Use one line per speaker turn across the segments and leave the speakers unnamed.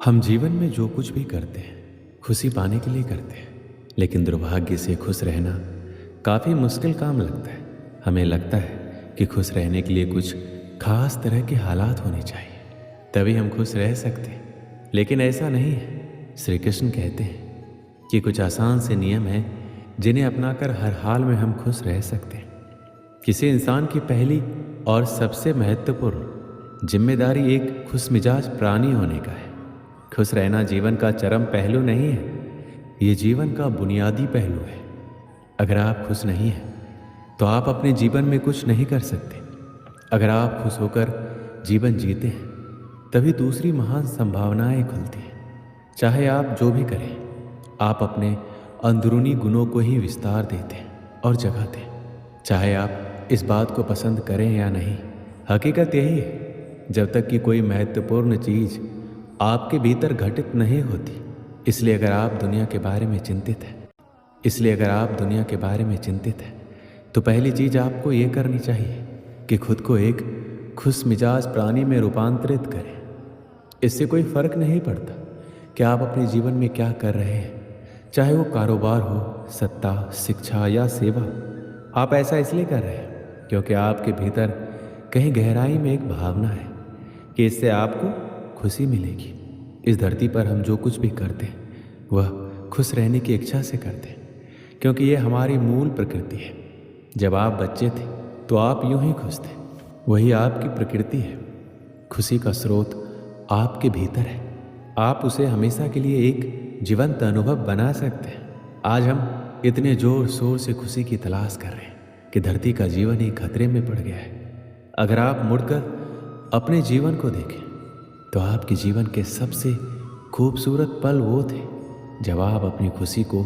हम जीवन में जो कुछ भी करते हैं खुशी पाने के लिए करते हैं, लेकिन दुर्भाग्य से खुश रहना काफ़ी मुश्किल काम लगता है। हमें लगता है कि खुश रहने के लिए कुछ खास तरह के हालात होने चाहिए, तभी हम खुश रह सकते हैं, लेकिन ऐसा नहीं है। श्री कृष्ण कहते हैं कि कुछ आसान से नियम हैं जिन्हें अपनाकर हर हाल में हम खुश रह सकते हैं। किसी इंसान की पहली और सबसे महत्वपूर्ण जिम्मेदारी एक खुश मिजाज प्राणी होने का है। खुश रहना जीवन का चरम पहलू नहीं है, ये जीवन का बुनियादी पहलू है। अगर आप खुश नहीं हैं तो आप अपने जीवन में कुछ नहीं कर सकते। अगर आप खुश होकर जीवन जीते हैं तभी दूसरी महान संभावनाएं खुलती हैं। चाहे आप जो भी करें, आप अपने अंदरूनी गुणों को ही विस्तार देते हैं और जगाते हैं। चाहे आप इस बात को पसंद करें या नहीं, हकीकत यही है। जब तक कि कोई महत्वपूर्ण चीज़ आपके भीतर घटित नहीं होती, इसलिए अगर आप दुनिया के बारे में चिंतित हैं तो पहली चीज़ आपको ये करनी चाहिए कि खुद को एक खुश मिजाज प्राणी में रूपांतरित करें। इससे कोई फर्क नहीं पड़ता कि आप अपने जीवन में क्या कर रहे हैं, चाहे वो कारोबार हो, सत्ता, शिक्षा या सेवा। आप ऐसा इसलिए कर रहे हैं क्योंकि आपके भीतर कहीं गहराई में एक भावना है कि इससे आपको खुशी मिलेगी। इस धरती पर हम जो कुछ भी करते हैं वह खुश रहने की इच्छा से करते हैं, क्योंकि ये हमारी मूल प्रकृति है। जब आप बच्चे थे तो आप यूं ही खुश थे, वही आपकी प्रकृति है। खुशी का स्रोत आपके भीतर है, आप उसे हमेशा के लिए एक जीवंत अनुभव बना सकते हैं। आज हम इतने जोर शोर से खुशी की तलाश कर रहे हैं कि धरती का जीवन ही खतरे में पड़ गया है। अगर आप मुड़कर अपने जीवन को देखें तो आपके जीवन के सबसे खूबसूरत पल वो थे जब आप अपनी खुशी को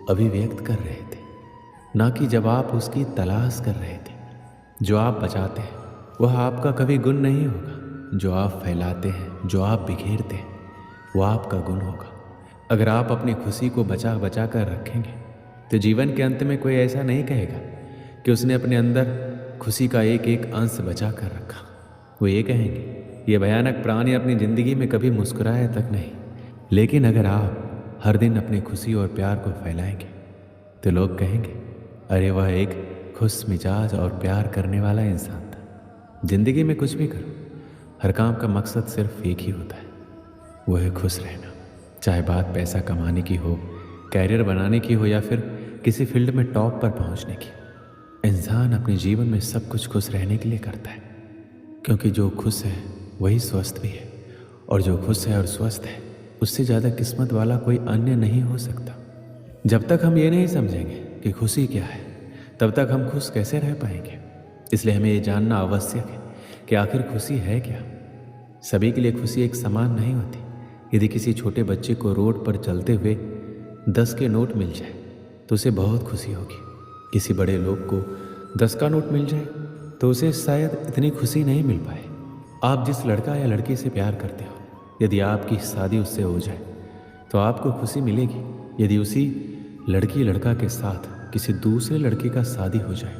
अभिव्यक्त कर रहे थे, ना कि जब आप उसकी तलाश कर रहे थे। जो आप बचाते हैं वह आपका कभी गुण नहीं होगा, जो आप फैलाते हैं, जो आप बिखेरते हैं, वह आपका गुण होगा। अगर आप अपनी खुशी को बचा बचा कर रखेंगे तो जीवन के अंत में कोई ऐसा नहीं कहेगा कि उसने अपने अंदर खुशी का एक एक अंश बचा कर रखा। वो ये कहेंगे, ये भयानक प्राणी अपनी ज़िंदगी में कभी मुस्कुराया तक नहीं। लेकिन अगर आप हर दिन अपनी खुशी और प्यार को फैलाएंगे तो लोग कहेंगे, अरे वह एक खुश मिजाज और प्यार करने वाला इंसान था। ज़िंदगी में कुछ भी करो, हर काम का मकसद सिर्फ एक ही होता है, वो है खुश रहना। चाहे बात पैसा कमाने की हो, कैरियर बनाने की हो, या फिर किसी फील्ड में टॉप पर पहुंचने की। इंसान अपने जीवन में सब कुछ खुश रहने के लिए करता है, क्योंकि जो खुश है वही स्वस्थ भी है, और जो खुश है और स्वस्थ है उससे ज़्यादा किस्मत वाला कोई अन्य नहीं हो सकता। जब तक हम ये नहीं समझेंगे कि खुशी क्या है, तब तक हम खुश कैसे रह पाएंगे। इसलिए हमें ये जानना आवश्यक है कि आखिर खुशी है क्या। सभी के लिए खुशी एक समान नहीं होती। यदि किसी छोटे बच्चे को रोड पर चलते हुए 10 के नोट मिल जाए तो उसे बहुत खुशी होगी। किसी बड़े लोग को 10 का नोट मिल जाए तो उसे शायद इतनी खुशी नहीं मिल पाए। आप जिस लड़का या लड़की से प्यार करते हो, यदि आपकी शादी उससे हो जाए तो आपको खुशी मिलेगी। यदि उसी लड़की लड़का के साथ किसी दूसरे लड़के का शादी हो जाए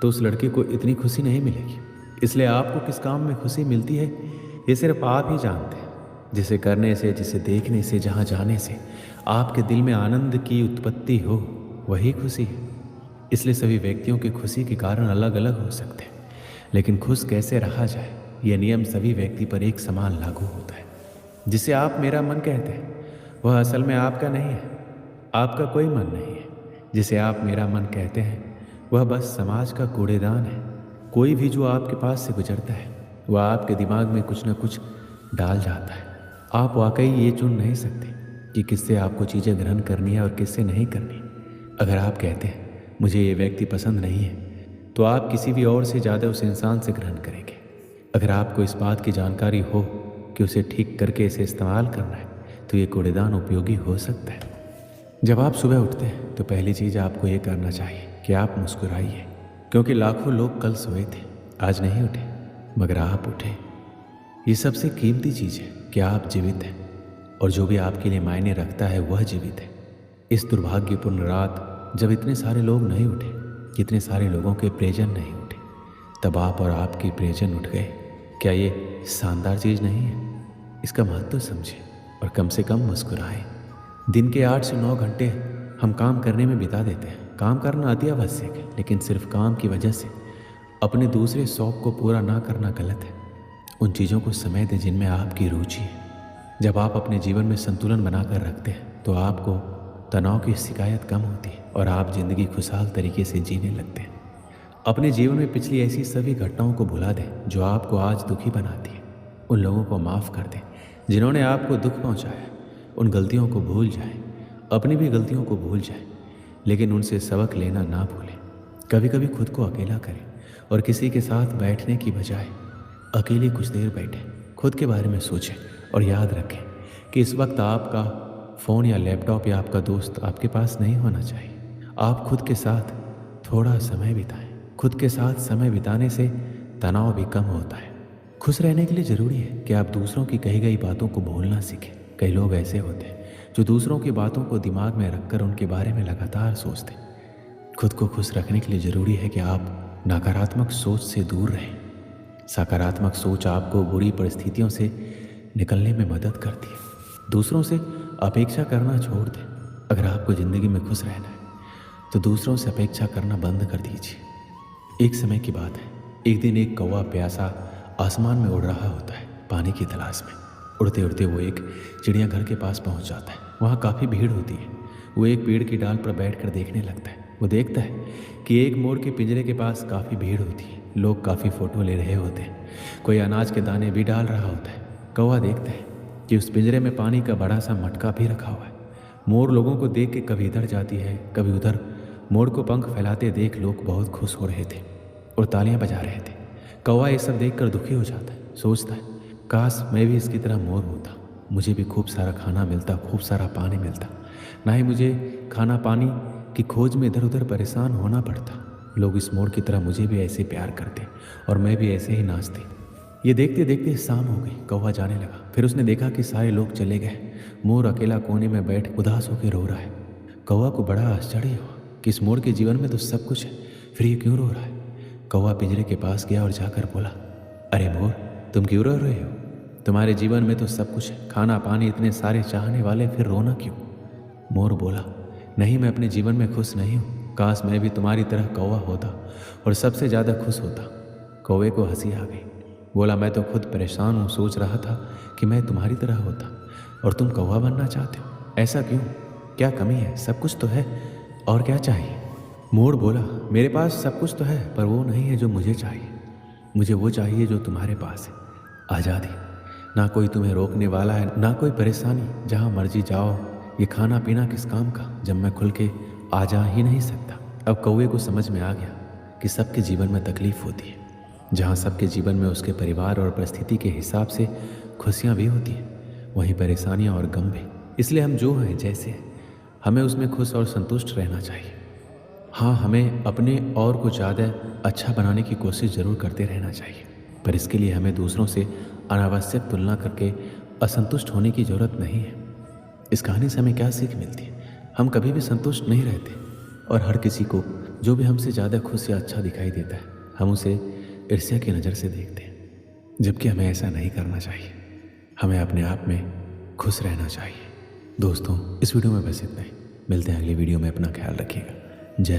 तो उस लड़के को इतनी खुशी नहीं मिलेगी। इसलिए आपको किस काम में खुशी मिलती है ये सिर्फ आप ही जानते हैं। जिसे करने से, जिसे देखने से, जहाँ जाने से आपके दिल में आनंद की उत्पत्ति हो, वही खुशी है। इसलिए सभी व्यक्तियों की खुशी के कारण अलग अलग हो सकते हैं, लेकिन खुश कैसे रहा जाए यह नियम सभी व्यक्ति पर एक समान लागू होता है। जिसे आप मेरा मन कहते हैं वह असल में आपका नहीं है, आपका कोई मन नहीं है। जिसे आप मेरा मन कहते हैं वह बस समाज का कूड़ेदान है। कोई भी जो आपके पास से गुजरता है वह आपके दिमाग में कुछ न कुछ डाल जाता है। आप वाकई ये चुन नहीं सकते कि किससे आपको चीज़ें ग्रहण करनी है और किससे नहीं करनी। अगर आप कहते हैं मुझे ये व्यक्ति पसंद नहीं है तो आप किसी भी और से ज़्यादा उस इंसान से ग्रहण करेंगे। अगर आपको इस बात की जानकारी हो कि उसे ठीक करके इसे इस्तेमाल करना है तो ये कूड़ेदान उपयोगी हो सकता है। जब आप सुबह उठते हैं तो पहली चीज़ आपको ये करना चाहिए कि आप मुस्कुराइए, क्योंकि लाखों लोग कल सोए थे, आज नहीं उठे, मगर आप उठे। ये सबसे कीमती चीज़ है कि आप जीवित हैं, और जो भी आपके लिए मायने रखता है वह जीवित है। इस दुर्भाग्यपूर्ण रात जब इतने सारे लोग नहीं उठे, इतने सारे लोगों के प्रियजन नहीं उठे, तब आप और आपके प्रियजन उठ गए। क्या ये शानदार चीज़ नहीं है? इसका महत्व समझिए। और कम से कम मुस्कुराएं। दिन के 8 से 9 घंटे हम काम करने में बिता देते हैं। काम करना अति आवश्यक है, लेकिन सिर्फ काम की वजह से अपने दूसरे शौक़ को पूरा ना करना गलत है। उन चीज़ों को समय दें जिनमें आपकी रुचि है। जब आप अपने जीवन में संतुलन बनाकर रखते हैं तो आपको तनाव की शिकायत कम होती है और आप ज़िंदगी खुशहाल तरीके से जीने लगते हैं। अपने जीवन में पिछली ऐसी सभी घटनाओं को भुला दें जो आपको आज दुखी बनाती है। उन लोगों को माफ़ कर दें जिन्होंने आपको दुख पहुंचाया। उन गलतियों को भूल जाएं, अपनी भी गलतियों को भूल जाएं, लेकिन उनसे सबक लेना ना भूलें। कभी कभी खुद को अकेला करें और किसी के साथ बैठने की बजाय अकेले कुछ देर बैठें, खुद के बारे में सोचें और याद रखें कि इस वक्त आपका फ़ोन या लैपटॉप या आपका दोस्त आपके पास नहीं होना चाहिए। आप खुद के साथ थोड़ा समय बिताएं। खुद के साथ समय बिताने से तनाव भी कम होता है। खुश रहने के लिए ज़रूरी है कि आप दूसरों की कही गई बातों को भूलना सीखें। कई लोग ऐसे होते हैं जो दूसरों की बातों को दिमाग में रखकर उनके बारे में लगातार सोचते हैं। खुद को खुश रखने के लिए ज़रूरी है कि आप नकारात्मक सोच से दूर रहें। सकारात्मक सोच आपको बुरी परिस्थितियों से निकलने में मदद करती है। दूसरों से अपेक्षा करना छोड़ दें। अगर आपको ज़िंदगी में खुश रहना है तो दूसरों से अपेक्षा करना बंद कर दीजिए। एक समय की बात है, एक दिन एक कौवा प्यासा आसमान में उड़ रहा होता है, पानी की तलाश में। उड़ते उड़ते वो एक चिड़ियाघर के पास पहुंच जाता है। वहाँ काफ़ी भीड़ होती है। वो एक पेड़ की डाल पर बैठकर देखने लगता है। वो देखता है कि एक मोर के पिंजरे के पास काफ़ी भीड़ होती है। लोग काफ़ी फ़ोटो ले रहे होते हैं। कोई अनाज के दाने भी डाल रहा होता है। कौवा देखता है कि उस पिंजरे में पानी का बड़ा सा मटका भी रखा हुआ है। मोर लोगों को देख के कभी इधर जाती है कभी उधर। मोर को पंख फैलाते देख लोग बहुत खुश हो रहे थे और तालियां बजा रहे थे। कौवा ये सब देखकर दुखी हो जाता है। सोचता है, काश मैं भी इसकी तरह मोर होता, मुझे भी खूब सारा खाना मिलता, खूब सारा पानी मिलता, ना ही मुझे खाना पानी की खोज में इधर उधर परेशान होना पड़ता। लोग इस मोर की तरह मुझे भी ऐसे प्यार करते और मैं भी ऐसे ही नाचती। ये देखते देखते शाम हो गई। कौवा जाने लगा। फिर उसने देखा कि सारे लोग चले गए। मोर अकेला कोने में बैठ उदास होकर रो रहा है। कौवा को बड़ा आश्चर्य हुआ कि इस मोर के जीवन में तो सब कुछ है, फिर ये क्यों रो रहा है। कौवा पिंजरे के पास गया और जाकर बोला, अरे मोर, तुम क्यों रो रहे हो? तुम्हारे जीवन में तो सब कुछ है, खाना पानी, इतने सारे चाहने वाले, फिर रोना क्यों? मोर बोला, नहीं, मैं अपने जीवन में खुश नहीं हूँ। काश मैं भी तुम्हारी तरह कौवा होता और सबसे ज़्यादा खुश होता। कौवे को हंसी आ गई। बोला, मैं तो खुद परेशान हूँ। सोच रहा था कि मैं तुम्हारी तरह होता और तुम कौवा बनना चाहते हो। ऐसा क्यों? क्या कमी है? सब कुछ तो है, और क्या चाहिए? मोर बोला, मेरे पास सब कुछ तो है, पर वो नहीं है जो मुझे चाहिए। मुझे वो चाहिए जो तुम्हारे पास है, आज़ादी। ना कोई तुम्हें रोकने वाला है, ना कोई परेशानी। जहाँ मर्जी जाओ। ये खाना पीना किस काम का जब मैं खुल के आ जा ही नहीं सकता। अब कौवे को समझ में आ गया कि सबके जीवन में तकलीफ होती है। जहाँ सबके जीवन में उसके परिवार और परिस्थिति के हिसाब से खुशियाँ भी होती हैं, वहीं परेशानियाँ और गम भी। इसलिए हम जो हैं, जैसे हैं, हमें उसमें खुश और संतुष्ट रहना चाहिए। हाँ, हमें अपने और को ज़्यादा अच्छा बनाने की कोशिश ज़रूर करते रहना चाहिए, पर इसके लिए हमें दूसरों से अनावश्यक तुलना करके असंतुष्ट होने की ज़रूरत नहीं है। इस कहानी से हमें क्या सीख मिलती है? हम कभी भी संतुष्ट नहीं रहते और हर किसी को जो भी हमसे ज़्यादा खुश या अच्छा दिखाई देता है, हम उसे ईर्ष्या की नज़र से देखते हैं, जबकि हमें ऐसा नहीं करना चाहिए। हमें अपने आप में खुश रहना चाहिए। दोस्तों, इस वीडियो में बस इतना ही। मिलते हैं अगली वीडियो में। अपना ख्याल रखिएगा। जय